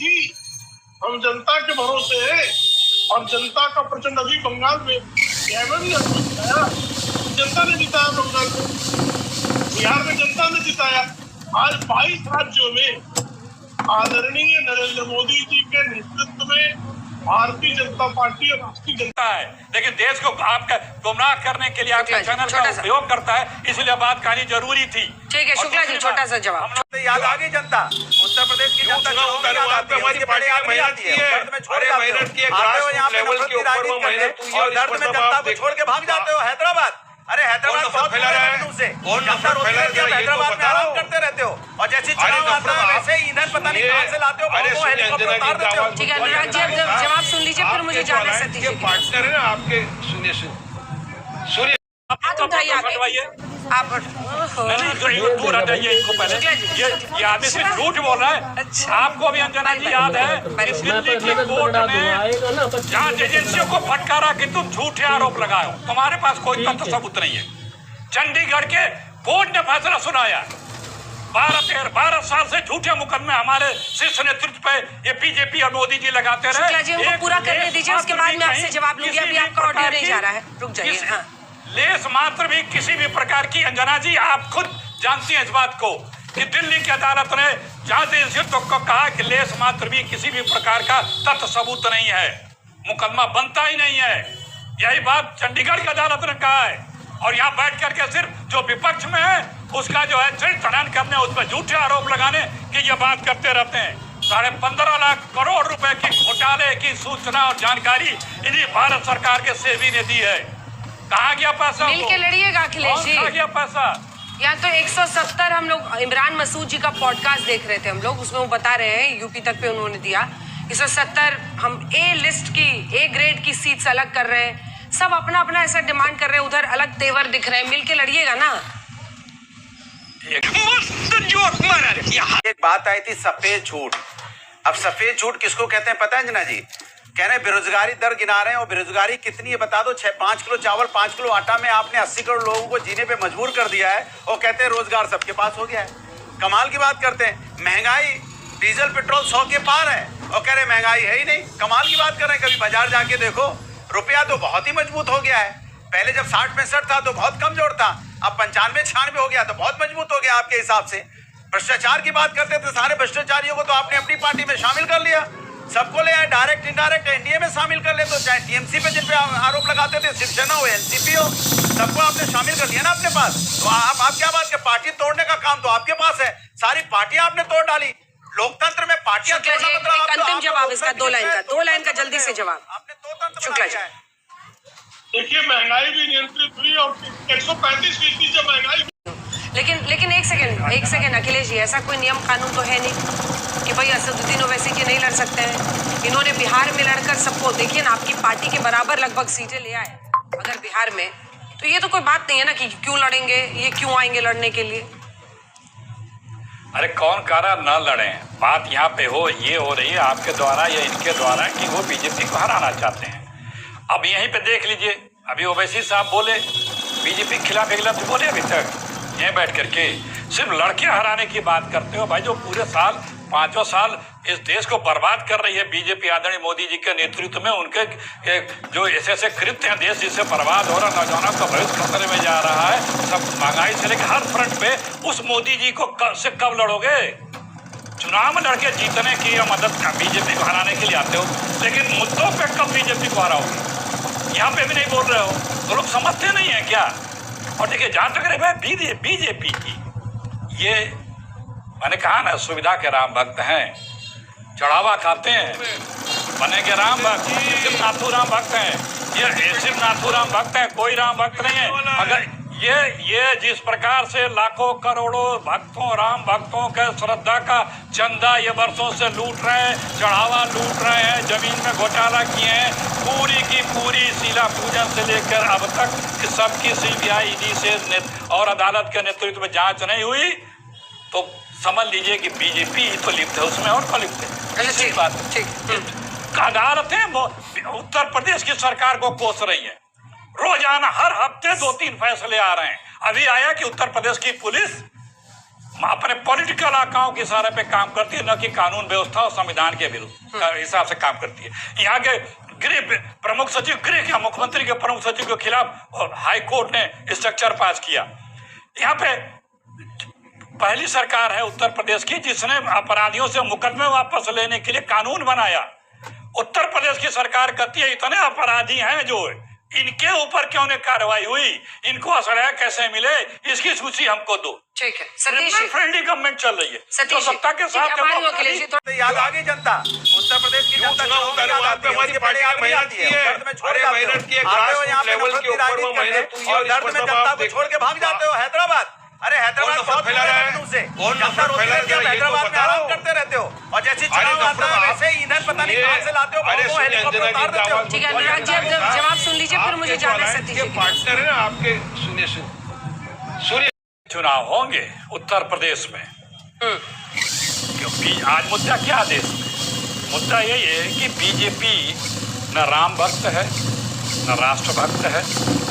थी। हम जनता के भरोसे है और जनता का प्रचंड अभी बंगाल में जिताया, जनता ने जिताया, बंगाल में, बिहार में जनता ने जिताया। आज 22 राज्यों में आदरणीय नरेंद्र मोदी जी के नेतृत्व में भारतीय जनता पार्टी और राष्ट्रीय जनता है, लेकिन देश को आपका गुमराह करने के लिए आपका चैनल का उपयोग करता है, इसलिए बात कहनी जरूरी थी। ठीक है, शुक्ला जी छोटा सा जवाब। याद आ गई जनता, उत्तर प्रदेश की जनता हमारी पार्टी में आती है, और दर्द में जनता को छोड़ के भाग जाते हो हैदराबाद। अरे हैदराबाद बहुत फैला है, हैदराबाद में आराम करते रहते हो, और जैसे चुनाव आता है वैसे ही ईंधन पता नहीं कहां से लाते हो, हेलीकॉप्टर उतार देते हो। ठीक है अनुराग जी, अब जवाब सुन लीजिए, फिर मुझे जाना है सतीश जी। पार्टनर है ना आपके, सुनिए आप हटवाइए, आप दूर हटाइए इनको पहले। ये आदमी सिर्फ झूठ बोल रहा है। आपको भी अंजना जी याद है दिल्ली की कोर्ट ने जांच एजेंसियों को फटकारा कि तुम झूठे आरोप लगाओ, तुम्हारे पास कोई तथ्य सबूत नहीं है। चंडीगढ़ के कोर्ट ने फैसला सुनाया, 12 साल से झूठे मुकदमे हमारे शीर्ष नेतृत्व पे ये बीजेपी और मोदी जी लगाते रहे। शुक्ला जी उनको पूरा करने दीजिए, उसके बाद में आपसे जवाब लूंगी। अभी आपका ऑडियो नहीं जा रहा है, रुक जाइए। लेस मात्र भी किसी भी प्रकार की, अंजना जी आप खुद जानती हैं इस बात को, कि दिल्ली की अदालत ने जांच एजेंसियों को कहा कि लेस मात्र भी किसी भी प्रकार का तथ्य सबूत नहीं है, मुकदमा बनता ही नहीं है। यही बात चंडीगढ़ की अदालत ने कहा है, और यहाँ बैठ करके सिर्फ जो विपक्ष में है उसका जो है चरित्र करने, उस पर झूठे आरोप लगाने की ये बात करते रहते हैं। 15.5 लाख करोड़ रुपए की घोटाले की सूचना और जानकारी इन्हीं भारत सरकार के सेबी ने दी है। कहाँ गया पैसा? मिल के लड़िएगा अखिलेश जी। कहाँ गया पैसा? यहाँ तो 170 हम लोग इमरान मसूद जी का पॉडकास्ट देख रहे थे हम लोग, उसमें वो बता रहे हैं यूपी तक पे उन्होंने दिया 170। हम ए लिस्ट की, ए ग्रेड की सीट्स अलग कर रहे हैं, सब अपना अपना ऐसा डिमांड कर रहे हैं, उधर अलग तेवर दिख रहे हैं। मिल के लड़िएगा ना। एक बात आई थी सफेद झूठ। अब सफेद झूठ किसको कहते हैं पता है अंजना जी? कह रहे बेरोजगारी दर गिना रहे हैं, और बेरोजगारी कितनी है बता दो। 5 किलो चावल 5 किलो आटा में आपने 80 करोड़ लोगों को जीने पे मजबूर कर दिया है, और कहते हैं रोजगार सबके पास हो गया है। कमाल की बात करते हैं। महंगाई डीजल पेट्रोल 100 के पार है, और कह रहे महंगाई है ही नहीं। कमाल की बात कर रहे हैं। कभी बाजार जाके देखो, रुपया तो बहुत ही मजबूत हो गया है। पहले जब 60-65 था तो बहुत कमजोर था, अब 95-96 हो गया तो बहुत मजबूत हो गया आपके हिसाब से। भ्रष्टाचार की बात करते थे, सारे भ्रष्टाचारियों को तो आपने अपनी पार्टी में शामिल कर लिया, सबको ले आए, डायरेक्ट इनडायरेक्ट एनडीए में शामिल कर ले। तो चाहे टीएमसी पे जिन पे आरोप लगाते थे, शिवसेना हो एनसीपी हो, सबको आपने शामिल कर लिया ना अपने पास। तो आप क्या बात कर, पार्टी तोड़ने का काम तो आपके पास है, सारी पार्टियां आपने तोड़ डाली। लोकतंत्र में पार्टियां तोड़ना मतलब अंतिम जवाब इसका, 2 लाइन का जल्दी से जवाब। आपने तोड़ना शुक्ला जी देखिए, महंगाई भी नियंत्रित हुई और 135% जब महंगाई। लेकिन एक सेकंड अखिलेश जी, ऐसा कोई नियम कानून तो है नहीं कि भाई असदुद्दीन ओवैसी के नहीं लड़ सकते हैं। इन्होंने बिहार में लड़कर सबको, देखिए ना, आपकी पार्टी के बराबर लगभग सीटें ले आए अगर बिहार में, तो ये तो कोई बात नहीं है ना कि क्यों लड़ेंगे, ये क्यों आएंगे लड़ने के लिए। अरे कौन कह रहा न लड़े? बात यहाँ पे ये हो रही है आपके द्वारा या इनके द्वारा कि वो बीजेपी को हराना चाहते हैं। अब यहीं पे देख लीजिए, अभी ओवैसी साहब बोले, बीजेपी के खिलाफ एक लफ्ज बोले अभी तक? यहीं बैठ करके सिर्फ लड़के हराने की बात करते हो भाई। जो पूरे साल 5 साल इस देश को बर्बाद कर रही है बीजेपी आदरणीय मोदी जी के नेतृत्व में, उनके जो ऐसे कृत्य हैं, देश जिससे बर्बाद हो रहा, नौजवानों का भविष्य खतरे में जा रहा है, सब महंगाई से लेकर हर फ्रंट पे, उस मोदी जी को से कब लड़ोगे? चुनाव में लड़के जीतने की या मदद बीजेपी को हराने के लिए आते हो, लेकिन मुद्दों पे कब बीजेपी को हराओगे? यहाँ पे भी नहीं बोल रहे हो, तो लोग समझते नहीं है क्या? और देखिए, जहाँ तक रहे भाई बीजेपी की, ये मैंने कहा ना, सुविधा के राम भक्त हैं, चढ़ावा खाते हैं, बनेंगे राम भक्त, सिर्फ नाथूराम भक्त हैं। ये सिर्फ नाथूराम भक्त हैं, कोई राम भक्त नहीं है। अगर ये जिस प्रकार से लाखों करोड़ों भक्तों, राम भक्तों के श्रद्धा का चंदा ये वर्षों से लूट रहे हैं, चढ़ावा लूट रहे हैं, जमीन में घोटाला किए हैं, पूरी की पूरी शिला पूजन से लेकर अब तक सबकी सीबीआई, ईडी से और अदालत के नेतृत्व में जांच नहीं हुई, तो समझ लीजिए कि बीजेपी तो लिप्त है उसमें, और कौन लिप्त है? ठीक बात। अदालतें उत्तर प्रदेश की सरकार को कोस रही है, रोजाना हर हफ्ते 2-3 फैसले आ रहे हैं। अभी आया कि उत्तर प्रदेश की पुलिस अपने पॉलिटिकल आकाओं के इशारे पे काम करती है, न कि कानून व्यवस्था और संविधान के विरुद्ध हिसाब से काम करती है। यहाँ के गृह प्रमुख सचिव, गृह क्या मुख्यमंत्री के प्रमुख सचिव के खिलाफ हाई कोर्ट ने स्ट्रक्चर पास किया। यहाँ पे पहली सरकार है उत्तर प्रदेश की जिसने अपराधियों से मुकदमे वापस लेने के लिए कानून बनाया। उत्तर प्रदेश की सरकार कहती है इतने अपराधी हैं जो इनके ऊपर क्यों नहीं कार्रवाई हुई, इनको असलाह कैसे मिले, इसकी सूची हमको दो। ठीक है सतीश जी, फ्रेंडली गवर्नमेंट चल रही है तो सत्ता के साथ अखिलेश जी तो याद आ गई जनता, उत्तर प्रदेश की जनता हमारी पार्टी ने मेहनत की है, अरे मेहनत की है, ग्रासरूट लेवल के ऊपर वो मेहनत हुई है और दर्द में जनता को छोड़ के भाग जाते हो हैदराबाद। अरे हैदराबाद बहुत फैला रहा है, जनता रोती रहती है, हैदराबाद में आराम करते रहते हो और जैसे चुनाव आता है वैसे ही ईंधन पता नहीं कहां से लाते हो, वो हेलीकॉप्टर उतार देते हो। ठीक है अनुराग जी, अब जवाब सुन लीजिए फिर मुझे जाना है सतीश जी। पार्टनर है ना आपके, सुनिए चुनाव होंगे उत्तर प्रदेश में, क्योंकि आज मुद्दा क्या है देश में? मुद्दा यही है कि बीजेपी न राम भक्त है, न राष्ट्र भक्त है,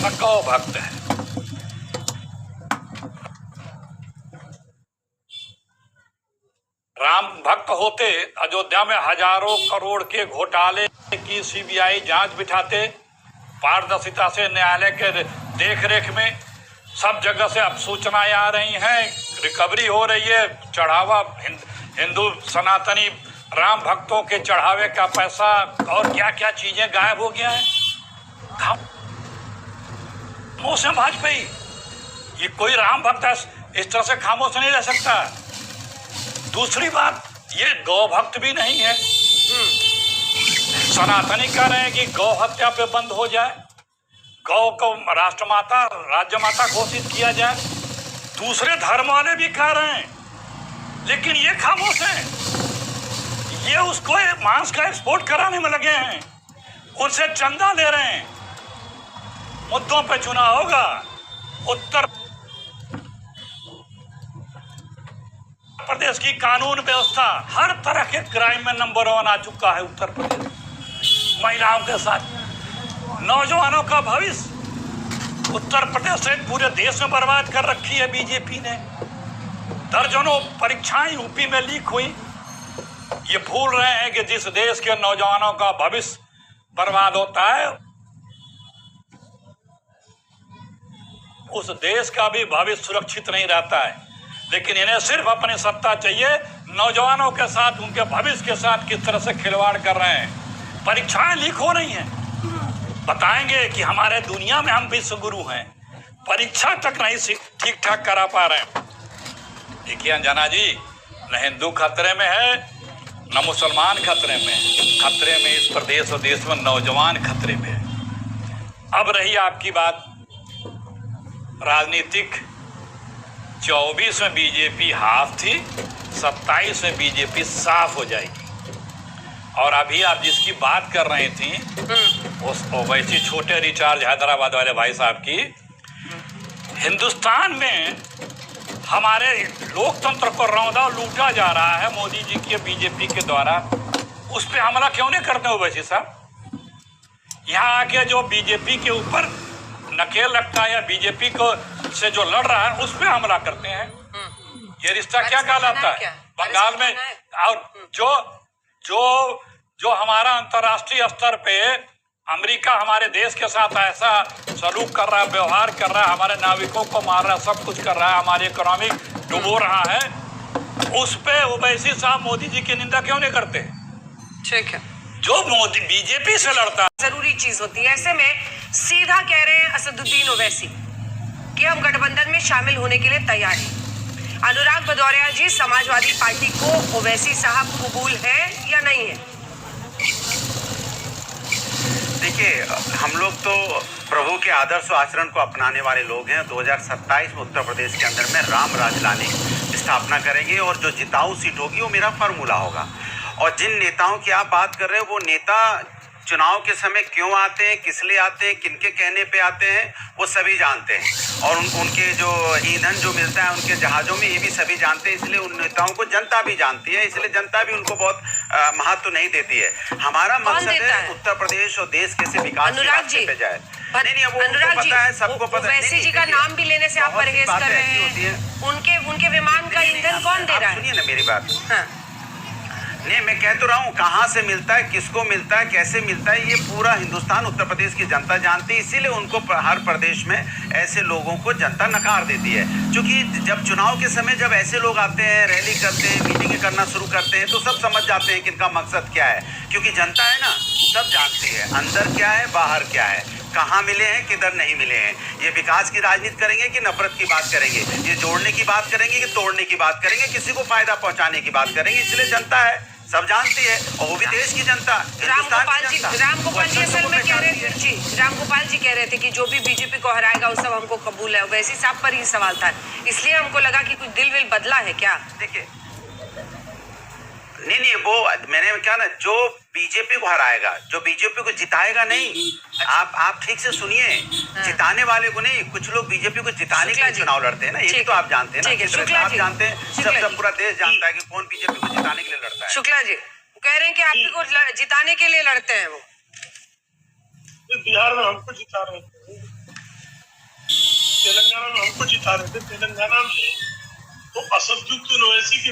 न गौ भक्त है। राम भक्त होते अयोध्या में हजारों करोड़ के घोटाले की सीबीआई जांच बिठाते, पारदर्शिता से न्यायालय के देखरेख में सब जगह से अब सूचनाएं आ रही हैं, रिकवरी हो रही है, चढ़ावा हिंदू सनातनी राम भक्तों के चढ़ावे का पैसा और क्या क्या चीजें गायब हो गया है। खामोश है वाजपेयी, ये कोई राम भक्त इस तरह से खामोश नहीं रह सकता। दूसरी बात, ये गौ भक्त भी नहीं है। सनातनी कह रहे हैं कि गौ हत्या पे बंद हो जाए, गौ को राष्ट्रमाता राज्यमाता घोषित किया जाए। दूसरे धर्म वाले भी कह रहे हैं, लेकिन ये खामोश हैं। ये उसको मांस का एक्सपोर्ट कराने में लगे हैं, उनसे चंदा ले रहे हैं। मुद्दों पे चुनाव होगा। उत्तर प्रदेश की कानून व्यवस्था हर तरह के क्राइम में नंबर 1 आ चुका है उत्तर प्रदेश। महिलाओं के साथ, नौजवानों का भविष्य उत्तर प्रदेश से पूरे देश में बर्बाद कर रखी है बीजेपी ने। दर्जनों परीक्षाएं यूपी में लीक हुई। ये भूल रहे हैं कि जिस देश के नौजवानों का भविष्य बर्बाद होता है, उस देश का भी भविष्य सुरक्षित नहीं रहता है। लेकिन इन्हें सिर्फ अपनी सत्ता चाहिए। नौजवानों के साथ, उनके भविष्य के साथ किस तरह से खिलवाड़ कर रहे हैं। परीक्षाएं लीक हो रही हैं, बताएंगे कि हमारे दुनिया में हम विश्व गुरु हैं, परीक्षा तक नहीं ठीक ठाक करा पा रहे हैं। देखिए अंजना जी, न हिंदू खतरे में है, न मुसलमान खतरे में। खतरे में इस प्रदेश और देश में नौजवान खतरे में है। अब रही आपकी बात राजनीतिक, 24 में बीजेपी हाफ थी, 27 में बीजेपी साफ हो जाएगी। और अभी आप जिसकी बात कर रही थी, उस ओवैसी छोटे रिचार्ज हैदराबाद वाले भाई साहब की, हिंदुस्तान में हमारे लोकतंत्र को रौंदा लूटा जा रहा है मोदी जी के बीजेपी के द्वारा। उस पर हमला क्यों नहीं करते ओवैसी साहब? यहाँ आके जो बीजेपी के ऊपर नकेल रखता है या बीजेपी को से जो लड़ रहा है उस पर हमला करते हैं। ये रिश्ता क्या कहलाता है बंगाल में? और जो हमारा अंतर्राष्ट्रीय स्तर पे अमेरिका हमारे देश के साथ ऐसा सलूक कर रहा है, व्यवहार कर रहा है, हमारे नाविकों को मार रहा है, सब कुछ कर रहा है, हमारी इकोनॉमी डुबो रहा है, उस पे ओवैसी साहब मोदी जी की निंदा क्यों नहीं करते? ठीक है, जो मोदी बीजेपी से लड़ता है जरूरी चीज होती है। ऐसे में सीधा कह रहे हैं असदुद्दीन ओवैसी कि हम गठबंधन में शामिल होने के लिए तैयार हैं। अनुराग भदौरिया जी, समाजवादी पार्टी को ओवैसी साहब कबूल है या नहीं है? देखिए, हम लोग तो प्रभु के आदर्श और आचरण को अपनाने वाले लोग हैं। 2027 में उत्तर प्रदेश के अंदर में राम राज लाने की स्थापना करेंगे और जो जिताऊ सीट होगी वो मेरा फार्मूला होगा। और जिन नेताओं की आप बात कर रहे हो, वो नेता चुनाव के समय क्यों आते हैं, किस लिए आते हैं, किनके कहने पे आते हैं, वो सभी जानते हैं। और उनके जो ईंधन जो मिलता है उनके जहाज़ों में, ये भी सभी जानते हैं। इसलिए उन नेताओं को जनता भी जानती है, इसलिए जनता भी उनको बहुत महत्व नहीं देती है। हमारा मकसद है उत्तर प्रदेश और देश कैसे विकास के रास्ते पे जाए। नहीं नहीं, अब वो उनको अनुराग जी, पता है, सबको पता है। ओवैसी नहीं, जी का देखिए, नाम भी लेने से आप बहुत सी परहेज बातें कर रहे ऐसी होती हैं। उनके विमान का नहीं, ईंधन कौन दे रहा आप है? सुनिए ना मेरी बात। हाँ, नहीं, मैं कह तो रहा हूँ कहाँ से मिलता है, किसको मिलता है, कैसे मिलता है, ये पूरा हिंदुस्तान, उत्तर प्रदेश की जनता जानती है। इसीलिए उनको हर प्रदेश में ऐसे लोगों को जनता नकार देती है। क्योंकि जब चुनाव के समय जब ऐसे लोग आते हैं, रैली करते हैं, मीटिंगें करना शुरू करते हैं, तो सब समझ जाते हैं कि इनका मकसद क्या है। क्योंकि जनता है ना, सब जानती है अंदर क्या है, बाहर क्या है, कहाँ मिले हैं, किधर नहीं मिले हैं। ये विकास की राजनीति करेंगे कि नफरत की बात करेंगे, ये जोड़ने की बात करेंगे कि तोड़ने की बात करेंगे, किसी को फायदा पहुंचाने की बात करेंगे। इसलिए जनता है, सब जानती है, और वो भी देश की जनता, हिंदुस्तान की जनता। रामगोपाल जी असल में कह रहे थे जानती है। जी, रामगोपाल जी कह रहे थे कि जो भी बीजेपी को हराएगा वो सब हमको कबूल है। वैसी साहब पर ही सवाल था, इसलिए हमको लगा कि कुछ दिल विल बदला है क्या? देखिए, नहीं, वो मैंने क्या ना, जो बीजेपी को हराएगा, जो बीजेपी को जिताएगा नहीं, आप ठीक से सुनिए, जिताने वाले को नहीं। कुछ लोग बीजेपी को जिताने के लिए चुनाव लड़ते हैं ना, ये तो आप जानते हैं ना, ठीक है, किस तरह से शुक्ला आप जी, जानते हैं, शुक्ला सब जी। पूरा देश जानता है कि कौन बीजेपी को जिताने के लिए लड़ता है। शुक्ला जी वो कह रहे हैं कि आप ही को जिताने के लिए लड़ते हैं वो। बिहार में हमको जिता रहे थे, तेलंगाना में हमको जिता रहे थे। तेलंगाना में तो असदुद्दीन ओवैसी के